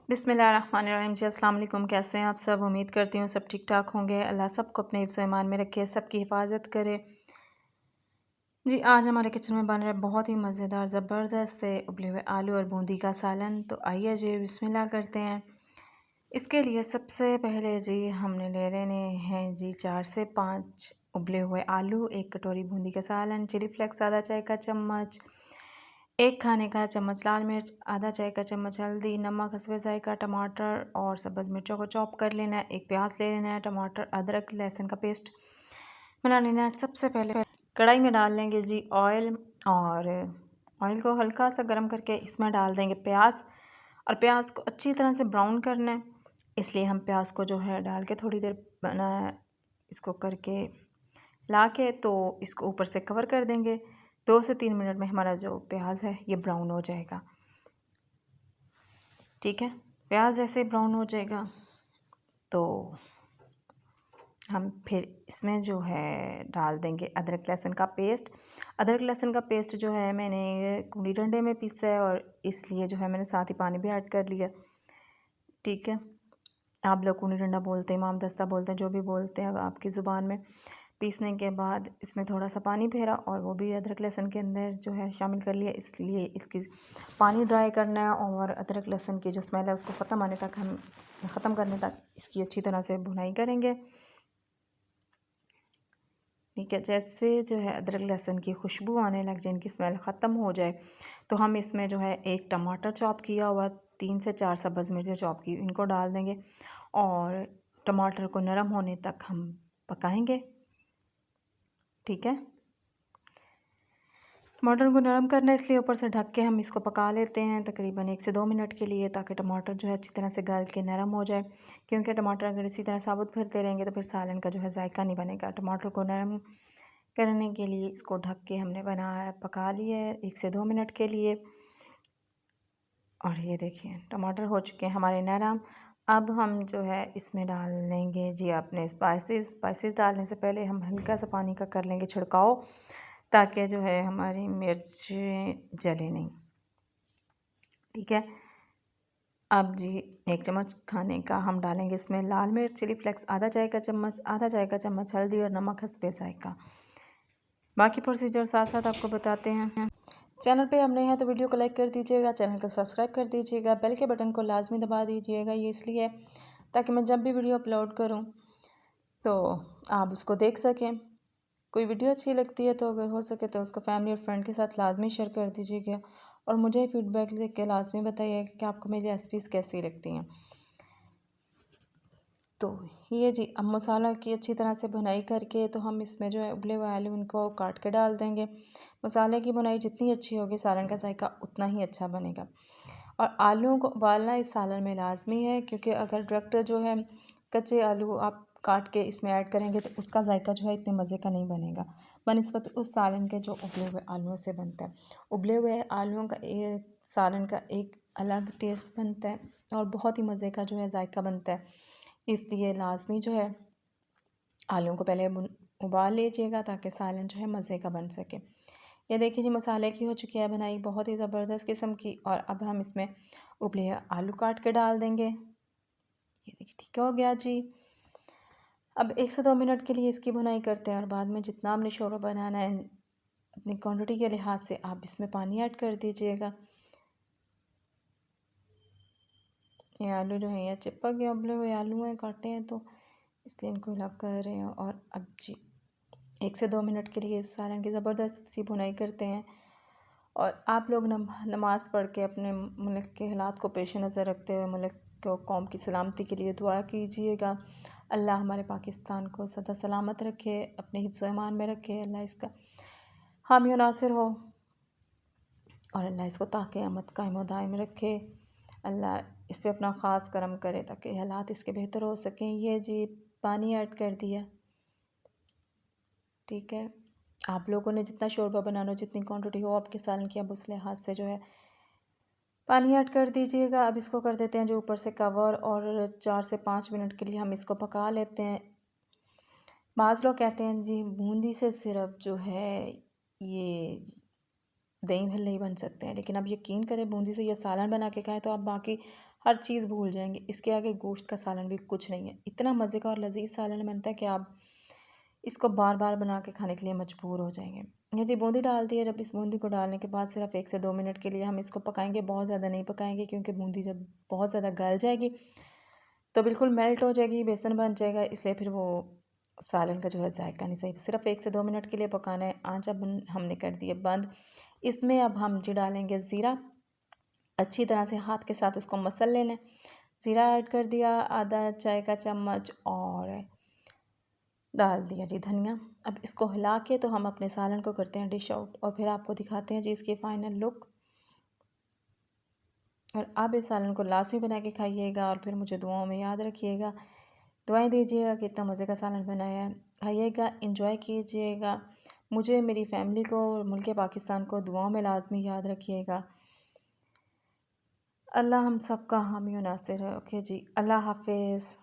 बिस्मिल्लाहिर्रहमानिर्रहीम जी, अस्सलाम वालेकुम। कैसे हैं आप सब? उम्मीद करती हूँ सब ठीक ठाक होंगे। अल्लाह सबको अपने हिफ्ज़ ईमान में रखे, सबकी हिफाजत करे। जी, आज हमारे किचन में बन रहा है बहुत ही मज़ेदार ज़बरदस्त से उबले हुए आलू और बूंदी का सालन। तो आइए जी बिस्मिल्लाह करते हैं। इसके लिए सबसे पहले जी हमने ले लेने हैं जी 4 से 5 उबले हुए आलू, 1 कटोरी बूंदी का सालन, चिली फ्लेक्स आधा चाय का चम्मच, 1 खाने का चम्मच लाल मिर्च, आधा चाय का चम्मच हल्दी, नमक हस्बे ज़ायक़ा, टमाटर और सब्ज़ मिर्चों को चॉप कर लेना है, 1 प्याज ले लेना है, टमाटर अदरक लहसुन का पेस्ट बना लेना है। सबसे पहले कढ़ाई में डाल लेंगे जी ऑयल, और ऑयल को हल्का सा गर्म करके इसमें डाल देंगे प्याज, और प्याज को अच्छी तरह से ब्राउन करना है। इसलिए हम प्याज को जो है डाल के थोड़ी देर बना इसको करके ला के तो इसको ऊपर से कवर कर देंगे। 2 से 3 मिनट में हमारा जो प्याज है ये ब्राउन हो जाएगा। ठीक है, प्याज जैसे ब्राउन हो जाएगा तो हम फिर इसमें जो है डाल देंगे अदरक लहसुन का पेस्ट। अदरक लहसुन का पेस्ट जो है मैंने कूड़ी डंडे में पीसा है, और इसलिए जो है मैंने साथ ही पानी भी ऐड कर लिया। ठीक है, आप लोग कूड़ी डंडा बोलते हैं, इमाम दस्ता बोलते हैं, जो भी बोलते हैं आपकी ज़ुबान में। पीसने के बाद इसमें थोड़ा सा पानी फेरा और वो भी अदरक लहसुन के अंदर जो है शामिल कर लिया। इसलिए इसकी पानी ड्राई करना है, और अदरक लहसुन की जो स्मेल है उसको ख़त्म करने तक इसकी अच्छी तरह से भुनाई करेंगे। ठीक है, जैसे जो है अदरक लहसुन की खुशबू आने लग जाए, इनकी स्मेल ख़त्म हो जाए, तो हम इसमें जो है 1 टमाटर चॉप किया हुआ, 3 से 4 सब्ज़ मिर्चें चॉप की, इनको डाल देंगे और टमाटर को नरम होने तक हम पकाएंगे। ठीक है, टमाटर को नरम करना है, इसलिए ऊपर से ढक के हम इसको पका लेते हैं तकरीबन 1 से 2 मिनट के लिए, ताकि टमाटर जो है अच्छी तरह से गल के नरम हो जाए। क्योंकि टमाटर अगर इसी तरह साबुत भरते रहेंगे तो फिर सालन का जो है जायका नहीं बनेगा। टमाटर को नरम करने के लिए इसको ढक के हमने पका लिया है 1 से 2 मिनट के लिए। और ये देखिए टमाटर हो चुके हैं हमारे नरम। अब हम जो है इसमें डाल लेंगे जी अपने स्पाइसेस डालने से पहले हम हल्का सा पानी का कर लेंगे छिड़काव, ताकि जो है हमारी मिर्च जले नहीं। ठीक है, अब जी 1 चम्मच खाने का हम डालेंगे इसमें लाल मिर्च, चिली फ्लेक्स आधा चाय का चम्मच, आधा चाय का चम्मच हल्दी और नमक हस्बे ज़ायक़ा। बाकी प्रोसीजर साथ साथ आपको बताते हैं। चैनल पे हम नए हैं तो वीडियो को लाइक कर दीजिएगा, चैनल को सब्सक्राइब कर दीजिएगा, बेल के बटन को लाजमी दबा दीजिएगा। ये इसलिए ताकि मैं जब भी वीडियो अपलोड करूं तो आप उसको देख सकें। कोई वीडियो अच्छी लगती है तो अगर हो सके तो उसको फैमिली और फ्रेंड के साथ लाजमी शेयर कर दीजिएगा, और मुझे फीडबैक देख के लाजमी बताइएगा कि आपको मेरी रेसिपीज़ कैसी लगती हैं। तो ये जी अब मसाला की अच्छी तरह से भुनाई करके तो हम इसमें जो है उबले हुए आलू उनको काट के डाल देंगे। मसाले की भुनाई जितनी अच्छी होगी सालन का जायका उतना ही अच्छा बनेगा। और आलूओं को उबालना इस सालन में लाजमी है, क्योंकि अगर डायरेक्ट जो है कच्चे आलू आप काट के इसमें ऐड करेंगे तो उसका जायका जो है इतने मज़े का नहीं बनेगा बनिस्बत उस सालन के जो उबले हुए आलूओं से बनता है। उबले हुए आलूओं का एक सालन का एक अलग टेस्ट बनता है और बहुत ही मज़े का जो है जायका बनता है। इसलिए लाजमी जो है आलूओं को पहले उबाल लीजिएगा ताकि सालन जो है मज़े का बन सके। ये देखिए जी मसाले की हो चुकी है बनाई बहुत ही ज़बरदस्त किस्म की, और अब हम इसमें उबले आलू काट के डाल देंगे। ये देखिए ठीक हो गया जी। अब 1 से 2 मिनट के लिए इसकी भुनाई करते हैं, और बाद में जितना आपने शोरबा बनाना है अपनी क्वांटिटी के लिहाज से आप इसमें पानी ऐड कर दीजिएगा। ये आलू जो है ये चिपक गए, उबले हुए आलू हैं, काटे हैं तो इसलिए इनको अलग कर रहे हैं। और अब जी 1 से 2 मिनट के लिए इस सालन की ज़बरदस्त सी भुनाई करते हैं। और आप लोग नमाज़ पढ़ के अपने मुल्क के हालात को पेश नज़र रखते हुए मुल्क को कौम की सलामती के लिए दुआ कीजिएगा। अल्लाह हमारे पाकिस्तान को सदा सलामत रखे, अपने हिफ्ज़ ईमान में रखे, अल्लाह इसका हामी और नासिर हो, और अल्लाह इसको ता क़यामत कायम व दायम रखे। अल्लाह इस पे अपना ख़ास करम करे ताकि हालात इसके बेहतर हो सकें। ये जी पानी ऐड कर दिया। ठीक है, आप लोगों ने जितना शोरबा बनाना हो, जितनी क्वांटिटी हो आपके सालन की, अब उस लिहाज से जो है पानी ऐड कर दीजिएगा। अब इसको कर देते हैं जो ऊपर से कवर, और 4 से 5 मिनट के लिए हम इसको पका लेते हैं। बाज़ लोग कहते हैं जी बूंदी से सिर्फ जो है ये दही भल्ले ही बन सकते हैं, लेकिन आप यकीन करें बूंदी से ये सालन बना के खाएं तो आप बाकी हर चीज़ भूल जाएंगे। इसके आगे गोश्त का सालन भी कुछ नहीं है। इतना मज़े का और लजीज सालन बनता है कि आप इसको बार बार बना के खाने के लिए मजबूर हो जाएंगे। ये जी बूंदी डाल दी है। अब इस बूंदी को डालने के बाद सिर्फ 1 से 2 मिनट के लिए हम इसको पकाएंगे। बहुत ज़्यादा नहीं पकाएंगे क्योंकि बूंदी जब बहुत ज़्यादा गल जाएगी तो बिल्कुल मेल्ट हो जाएगी, बेसन बन जाएगा, इसलिए फिर वो सालन का जो है जायका नहीं सही। सिर्फ 1 से 2 मिनट के लिए पकाना है। आँच अब हमने कर दी है बंद। इसमें अब हम जी डालेंगे ज़ीरा। अच्छी तरह से हाथ के साथ उसको मसल लेना। ज़ीरा ऐड कर दिया, आधा चाय का चम्मच, और डाल दिया जी धनिया। अब इसको हिला के तो हम अपने सालन को करते हैं डिश आउट और फिर आपको दिखाते हैं जी इसकी फ़ाइनल लुक। और आप इस सालन को लाजमी बना के खाइएगा और फिर मुझे दुआओं में याद रखिएगा। दुआएं दीजिएगा कि इतना मज़े का सालन बनाया है। खाइएगा, इंजॉय कीजिएगा। मुझे, मेरी फैमिली को और मुल्क पाकिस्तान को दुआओं में लाजमी याद रखिएगा। अल्लाह हम सब का हामी और नासिर है। ओके जी, अल्लाह हाफिज़।